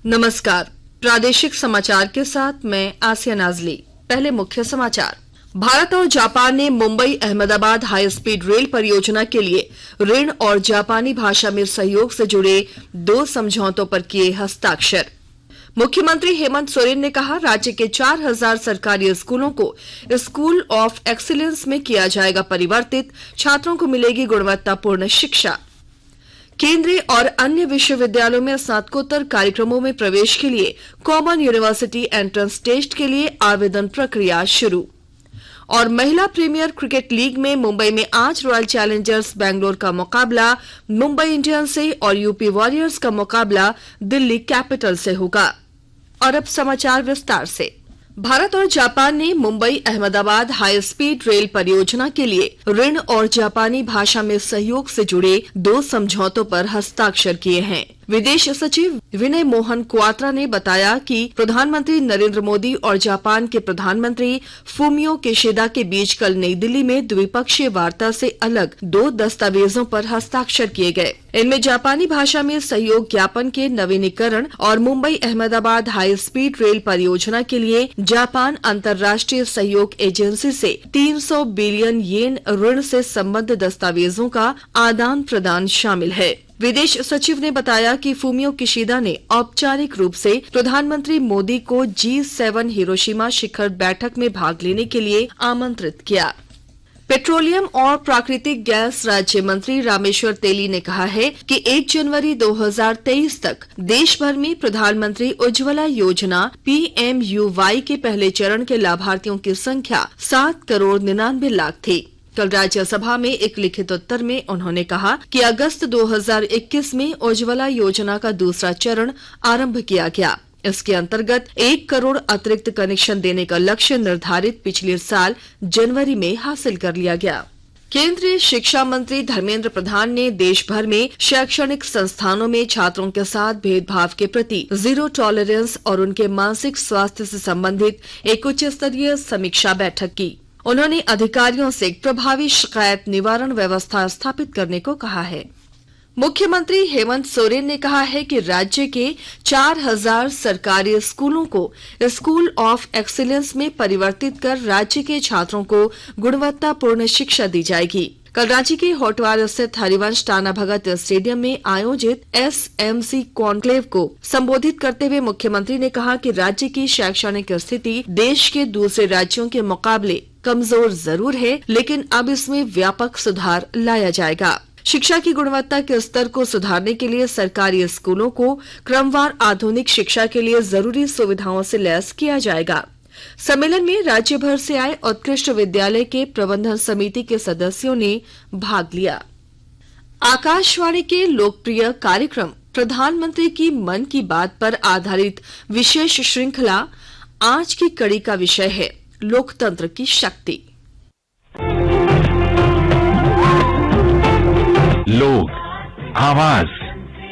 नमस्कार। प्रादेशिक समाचार के साथ मैं आसिया नाजली। पहले मुख्य समाचार। भारत और जापान ने Mumbai Ahmedabad high speed rail परियोजना के लिए ऋण और जापानी भाषा में सहयोग से जुड़े 2 समझौतों पर किए हस्ताक्षर। मुख्यमंत्री हेमंत सोरेन ने कहा, राज्य के 4000 सरकारी स्कूलों को स्कूल ऑफ एक्सीलेंस में किया जाएगा परिवर्तित, छात्रों को मिलेगी गुणवत्तापूर्ण शिक्षा। केंद्रीय और अन्य विश्वविद्यालयों में स्नातकोत्तर कार्यक्रमों में प्रवेश के लिए कॉमन यूनिवर्सिटी एंट्रेंस टेस्ट के लिए आवेदन प्रक्रिया शुरू। और महिला प्रीमियर क्रिकेट लीग में मुंबई में आज रॉयल चैलेंजर्स बैंगलोर का मुकाबला मुंबई इंडियंस से और यूपी वॉरियर्स का मुकाबला दिल्ली कैपिटल से होगा। और अब समाचार विस्तार से। भारत और जापान ने Mumbai Ahmedabad high speed rail परियोजना के लिए ऋण और जापानी भाषा में सहयोग से जुड़े 2 समझौतों पर हस्ताक्षर किए हैं। विदेश सचिव विनय मोहन क्वात्रा ने बताया कि प्रधानमंत्री नरेंद्र मोदी और जापान के प्रधानमंत्री फूमियो किशिदा के बीच कल नई दिल्ली में द्विपक्षीय वार्ता से अलग 2 दस्तावेजों पर हस्ताक्षर किए गए। इनमें जापानी भाषा में सहयोग ज्ञापन के नवीनीकरण और Mumbai Ahmedabad high speed rail परियोजना के लिए जापान अंतर्राष्ट्रीय सहयोग एजेंसी से 300 बिलियन येन ऋण से संबद्ध दस्तावेजों का आदान प्रदान शामिल है। विदेश सचिव ने बताया कि फूमियो किशिदा ने औपचारिक रूप से प्रधानमंत्री मोदी को G7 हिरोशिमा शिखर बैठक में भाग लेने के लिए आमंत्रित किया। पेट्रोलियम और प्राकृतिक गैस राज्य मंत्री रामेश्वर तेली ने कहा है कि 1 जनवरी 2023 तक देश भर में प्रधानमंत्री उज्ज्वला योजना PMUY के पहले चरण के लाभार्थियों की संख्या 7 करोड़ 99 लाख थी। कल राज्यसभा में एक लिखित उत्तर में उन्होंने कहा कि अगस्त 2021 में उज्ज्वला योजना का दूसरा चरण आरंभ किया गया। इसके अंतर्गत 1 करोड़ अतिरिक्त कनेक्शन देने का लक्ष्य निर्धारित पिछले साल जनवरी में हासिल कर लिया गया। केंद्रीय शिक्षा मंत्री धर्मेंद्र प्रधान ने देश भर में शैक्षणिक संस्थानों में छात्रों के साथ भेदभाव के प्रति जीरो टॉलरेंस और उनके मानसिक स्वास्थ्य से संबंधित एक उच्च स्तरीय समीक्षा बैठक की। उन्होंने अधिकारियों से प्रभावी शिकायत निवारण व्यवस्था स्थापित करने को कहा है। मुख्यमंत्री हेमंत सोरेन ने कहा है कि राज्य के 4000 सरकारी स्कूलों को स्कूल ऑफ एक्सीलेंस में परिवर्तित कर राज्य के छात्रों को गुणवत्तापूर्ण शिक्षा दी जाएगी। कल रांची के होटवार स्थित हरिवंश टाना भगत स्टेडियम में आयोजित SMC कॉन्क्लेव को संबोधित करते हुए मुख्यमंत्री ने कहा कि राज्य की शैक्षणिक स्थिति देश के दूसरे राज्यों के मुकाबले कमजोर जरूर है, लेकिन अब इसमें व्यापक सुधार लाया जाएगा। शिक्षा की गुणवत्ता के स्तर को सुधारने के लिए सरकारी स्कूलों को क्रमवार आधुनिक शिक्षा के लिए जरूरी सुविधाओं से लैस किया जाएगा। सम्मेलन में राज्य भर से आए उत्कृष्ट विद्यालय के प्रबंधन समिति के सदस्यों ने भाग लिया। आकाशवाणी के लोकप्रिय कार्यक्रम प्रधानमंत्री की मन की बात पर आधारित विशेष श्रृंखला आज की कड़ी का विषय है लोकतंत्र की शक्ति। लोग, आवाज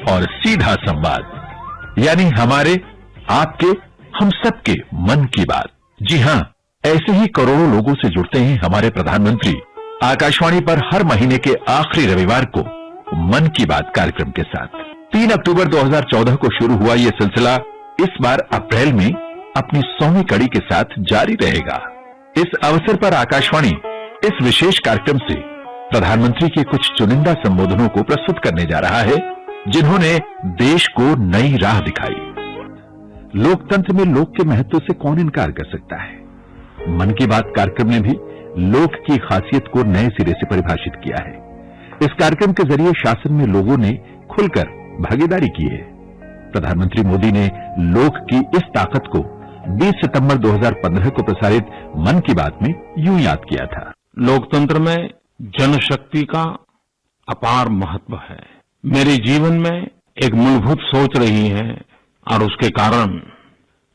और सीधा संवाद, यानी हमारे, आपके, हम सबके मन की बात। जी हां, ऐसे ही करोड़ों लोगों से जुड़ते हैं हमारे प्रधानमंत्री आकाशवाणी पर हर महीने के आखिरी रविवार को मन की बात कार्यक्रम के साथ। 3 अक्टूबर 2014 को शुरू हुआ ये सिलसिला इस बार अप्रैल में अपनी 100वीं कड़ी के साथ जारी रहेगा। इस अवसर पर आकाशवाणी इस विशेष कार्यक्रम से प्रधानमंत्री के कुछ चुनिंदा संबोधनों को प्रस्तुत करने जा रहा है, जिन्होंने देश को नई राह दिखाई। लोकतंत्र में लोक के महत्व से कौन इनकार कर सकता है। मन की बात कार्यक्रम ने भी लोक की खासियत को नए सिरे से परिभाषित किया है। इस कार्यक्रम के जरिए शासन में लोगों ने खुलकर भागीदारी की है। प्रधानमंत्री मोदी ने लोक की इस ताकत को 20 सितंबर 2015 को प्रसारित मन की बात में यूं याद किया था। लोकतंत्र में जनशक्ति का अपार महत्व है। मेरे जीवन में एक मूलभूत सोच रही है और उसके कारण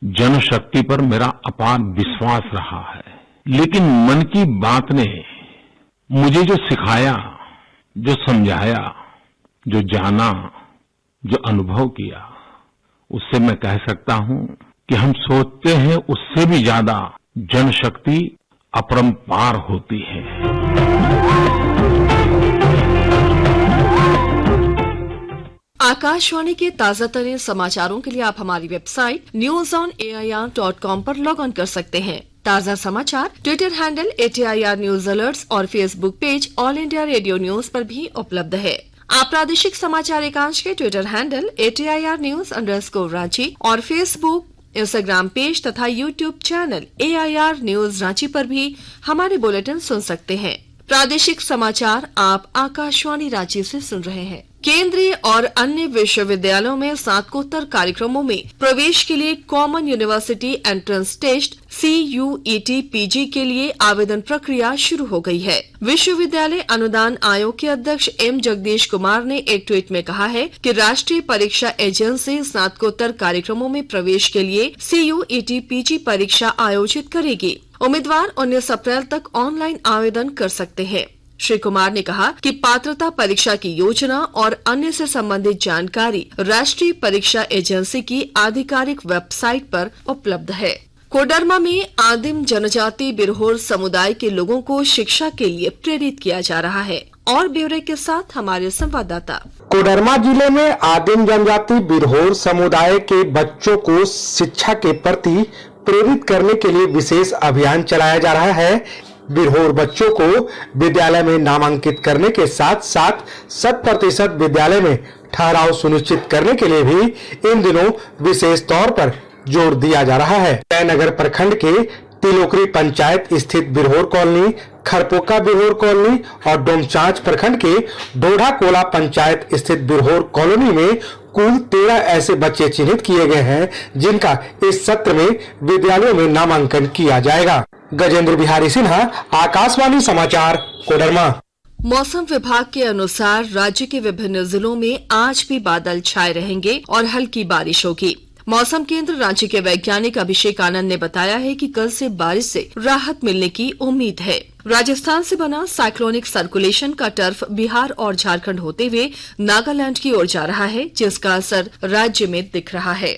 जनशक्ति पर मेरा अपार विश्वास रहा है। लेकिन मन की बात ने मुझे जो सिखाया, जो समझाया, जो जाना, जो अनुभव किया, उससे मैं कह सकता हूं कि हम सोचते हैं उससे भी ज्यादा जनशक्ति अपरंपार होती है। आकाशवाणी के ताजा तरीन समाचारों के लिए आप हमारी वेबसाइट newsonair.com पर लॉग ऑन कर सकते हैं। ताजा समाचार Twitter handle @AIR news alerts और Facebook page all India radio news पर भी उपलब्ध है। आप प्रादेशिक समाचार एकांश के ट्विटर हैंडल @AIR News_Ranchi और फेसबुक, इंस्टाग्राम पेज तथा YouTube channel AIR news Ranchi पर भी हमारे बुलेटिन सुन सकते हैं। प्रादेशिक समाचार आप आकाशवाणी रांची से सुन रहे हैं। केंद्रीय और अन्य विश्वविद्यालयों में स्नातकोत्तर कार्यक्रमों में प्रवेश के लिए common university entrance test CUET PG के लिए आवेदन प्रक्रिया शुरू हो गई है। विश्वविद्यालय अनुदान आयोग के अध्यक्ष M जगदीश कुमार ने एक ट्वीट में कहा है कि राष्ट्रीय परीक्षा एजेंसी स्नातकोत्तर कार्यक्रमों में प्रवेश के लिए CUET PG परीक्षा आयोजित करेगी। उम्मीदवार 19 अप्रैल तक ऑनलाइन आवेदन कर सकते हैं। श्री कुमार ने कहा कि पात्रता परीक्षा की योजना और अन्य से संबंधित जानकारी राष्ट्रीय परीक्षा एजेंसी की आधिकारिक वेबसाइट पर उपलब्ध है। कोडरमा में आदिम जनजाति बिरहोर समुदाय के लोगों को शिक्षा के लिए प्रेरित किया जा रहा है। और ब्यौरे के साथ हमारे संवाददाता। कोडरमा जिले में आदिम जनजाति बिरहोर समुदाय के बच्चों को शिक्षा के प्रति प्रेरित करने के लिए विशेष अभियान चलाया जा रहा है। बिरहोर बच्चों को विद्यालय में नामांकित करने के साथ साथ 100% विद्यालय में ठहराव सुनिश्चित करने के लिए भी इन दिनों विशेष तौर पर जोर दिया जा रहा है। जयनगर प्रखंड के तिलोकरी पंचायत स्थित बिरहोर कॉलोनी, खरपोका बिरहोर कॉलोनी और डोमचांच प्रखंड के डोढ़ा कोला पंचायत स्थित बिरहोर कॉलोनी में कुल 13 ऐसे बच्चे चिन्हित किए गए हैं जिनका इस सत्र में विद्यालयों में नामांकन किया जाएगा। गजेंद्र बिहारी सिन्हा, आकाशवाणी समाचार, कोडरमा। मौसम विभाग के अनुसार राज्य के विभिन्न जिलों में आज भी बादल छाए रहेंगे और हल्की बारिश होगी। मौसम केंद्र रांची के वैज्ञानिक अभिषेक आनंद ने बताया है कि कल से बारिश से राहत मिलने की उम्मीद है। राजस्थान से बना साइक्लोनिक सर्कुलेशन का टर्फ बिहार और झारखंड होते हुए नागालैंड की ओर जा रहा है, जिसका असर राज्य में दिख रहा है।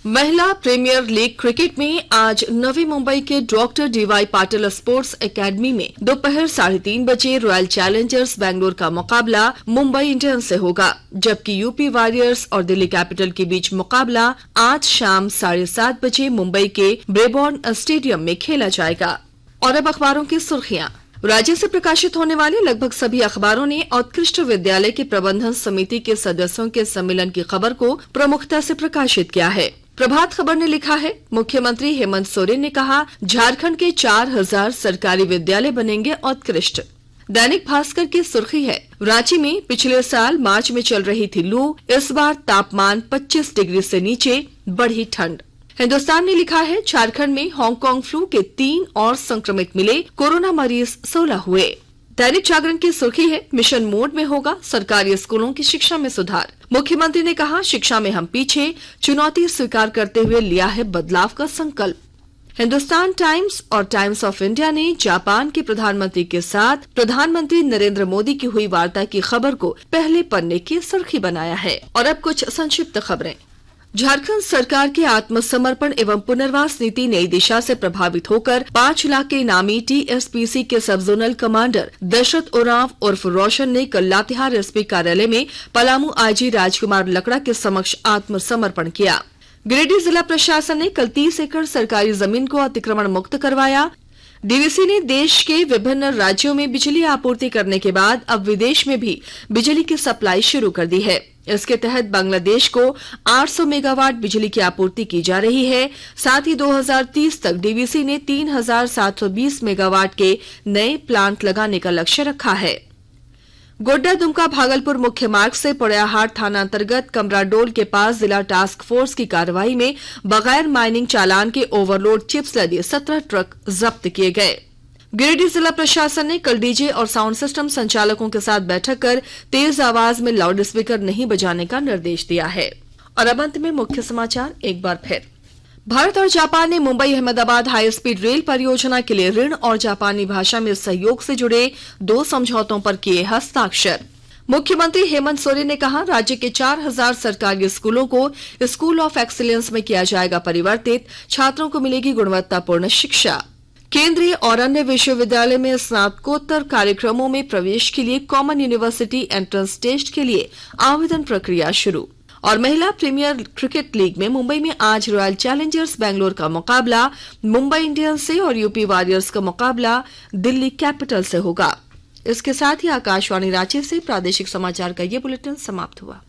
महिला प्रीमियर लीग क्रिकेट में आज नवी मुंबई के doctor DY Patil sports academy में दोपहर 3:30 बजे रॉयल चैलेंजर्स बैंगलोर का मुकाबला मुंबई इंडियंस से होगा, जबकि यूपी वॉरियर्स और दिल्ली कैपिटल के बीच मुकाबला आज शाम 7:30 बजे मुंबई के ब्रेबॉर्न स्टेडियम में खेला जाएगा। और अब अखबारों की सुर्खियां। राज्य से प्रकाशित होने वाले लगभग सभी अखबारों ने उत्कृष्ट विद्यालय की प्रबंधन समिति के सदस्यों के सम्मेलन की खबर को प्रमुखता से प्रकाशित किया है। प्रभात खबर ने लिखा है, मुख्यमंत्री हेमंत सोरेन ने कहा झारखंड के 4000 सरकारी विद्यालय बनेंगे उत्कृष्ट। दैनिक भास्कर की सुर्खी है, रांची में पिछले साल मार्च में चल रही थी लू, इस बार तापमान 25 डिग्री से नीचे, बढ़ी ठंड। हिंदुस्तान ने लिखा है, झारखंड में हांगकांग फ्लू के 3 और संक्रमित मिले, कोरोना मरीज 16 हुए। दैनिक जागरण की सुर्खी है, मिशन मोड में होगा सरकारी स्कूलों की शिक्षा में सुधार। मुख्यमंत्री ने कहा शिक्षा में हम पीछे, चुनौती स्वीकार करते हुए लिया है बदलाव का संकल्प। हिंदुस्तान टाइम्स और टाइम्स ऑफ इंडिया ने जापान के प्रधानमंत्री के साथ प्रधानमंत्री नरेंद्र मोदी की हुई वार्ता की खबर को पहले पन्ने की सुर्खी बनाया है। और अब कुछ संक्षिप्त खबरें। झारखंड सरकार की आत्मसमर्पण एवं पुनर्वास नीति नई दिशा से प्रभावित होकर 5 लाख के इनामी TSPC के सब जोनल कमांडर दशरथ उरांव उर्फ रोशन ने कल लातेहार SP कार्यालय में पलामू IG राजकुमार लकड़ा के समक्ष आत्मसमर्पण किया। गिरिडीह जिला प्रशासन ने कल 30 एकड़ सरकारी जमीन को अतिक्रमण मुक्त करवाया। DVC ने देश के विभिन्न राज्यों में बिजली आपूर्ति करने के बाद अब विदेश में भी बिजली की सप्लाई शुरू कर दी है। इसके तहत बांग्लादेश को 800 मेगावाट बिजली की आपूर्ति की जा रही है। साथ ही 2030 तक DVC ने 3720 मेगावाट के नए प्लांट लगाने का लक्ष्य रखा है। गोड्डा दुमका भागलपुर मुख्य मार्ग से पोड़ैयाहाट थाना अंतर्गत कमराडोल के पास जिला टास्क फोर्स की कार्रवाई में बगैर माइनिंग चालान के ओवरलोड चिप्स लदे 17 ट्रक जब्त किए गए। गिरिडीह जिला प्रशासन ने कल डीजे और साउंड सिस्टम संचालकों के साथ बैठक कर तेज आवाज में लाउड स्पीकर नहीं बजाने का निर्देश दिया है। और अब अंत में मुख्य समाचार एक बार फिर। भारत और जापान ने Mumbai Ahmedabad high speed rail परियोजना के लिए ऋण और जापानी भाषा में सहयोग से जुड़े 2 समझौतों पर किए हस्ताक्षर। मुख्यमंत्री हेमंत सोरेन ने कहा राज्य के 4000 सरकारी स्कूलों को स्कूल ऑफ एक्सीलेंस में किया जाएगा परिवर्तित, छात्रों को मिलेगी गुणवत्तापूर्ण शिक्षा। केंद्रीय और अन्य विश्वविद्यालय में स्नातकोत्तर कार्यक्रमों में प्रवेश के लिए कॉमन यूनिवर्सिटी एंट्रेंस टेस्ट के लिए आवेदन प्रक्रिया शुरू। और महिला प्रीमियर क्रिकेट लीग में मुंबई में आज रॉयल चैलेंजर्स बेंगलोर का मुकाबला मुंबई इंडियंस से और यूपी वॉरियर्स का मुकाबला दिल्ली कैपिटल से होगा। इसके साथ ही आकाशवाणी रांची से प्रादेशिक समाचार का ये बुलेटिन समाप्त हुआ।